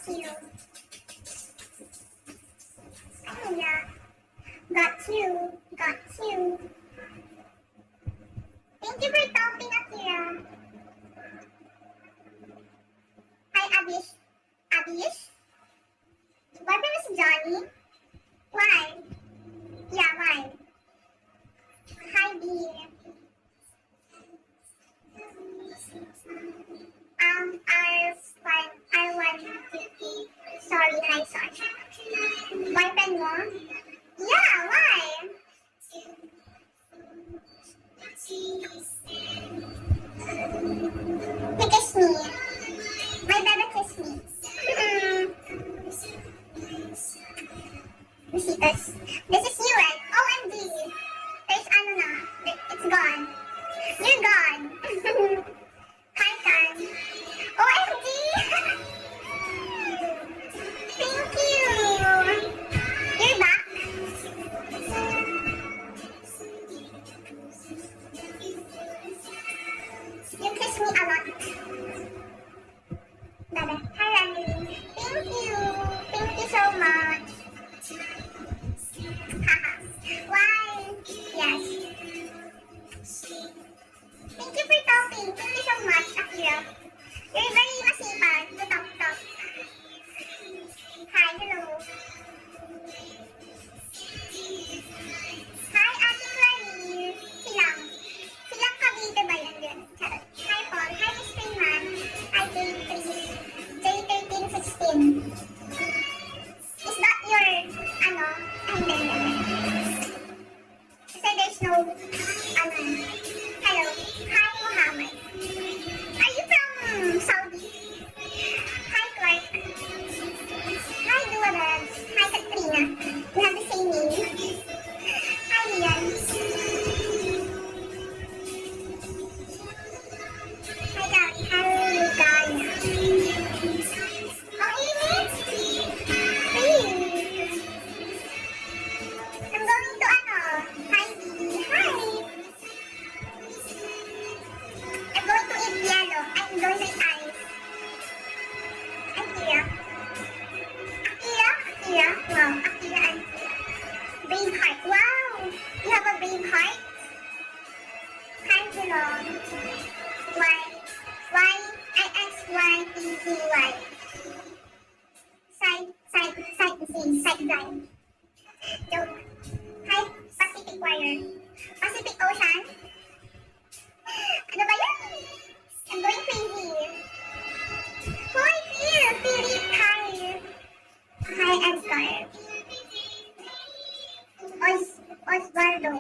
you. Akira. Got you. Got you. Thank you for topping, Akira. Hi, Abish. Abish? Boyfriend mo si Johnny? Why? Yeah, why? Hi, B. R150. Sorry, hi, sorry. Boyfriend mo? Yeah, why? He kissed me. My baby kissed me. Besitos. This is you, right? OMG. There's ano na. It's gone. You're gone. Hi, Kan. OMG! Thank you! You're back? You kiss me a lot. Bye-bye. Hi, Randy. Thank you! Thank you so much. Haha. Why? Yes. Thank you for talking. Thank you so much, Akira. You're very masipag to talk. Hi, hello. Hi, Ate Clarice. Silang. Silang Cavite ba yan din? Charot. Hi, Paul. Hi, Mr. Man. Hi, J3. J1316. Is that your, ano? Ay, hindi. Kasi there's no, ano. Hello. Hi, Muhammad. Are you from Saudi? Hi, Clark. Hi, Duabels. Hi, Katrina. We have the same name. Hi, Lian. Hi, Gary. Hello, Ganya. Ang init? Really? I'm going to ano? Hi, Didi. Hi. I'm going to eat yellow. I'm going to eat ice. Akira. Akira? Wow, Akira and brave heart. Wow! You have a brave heart? Angelo. Why? Why? I-S-Y-T-T-Y. Side drive. Joke. Hi, Pacific Wire. Pacific Ocean? Ano ba yan? I'm going crazy. Hi, Philip. Hi. Hi, Edgar. Osvaldo.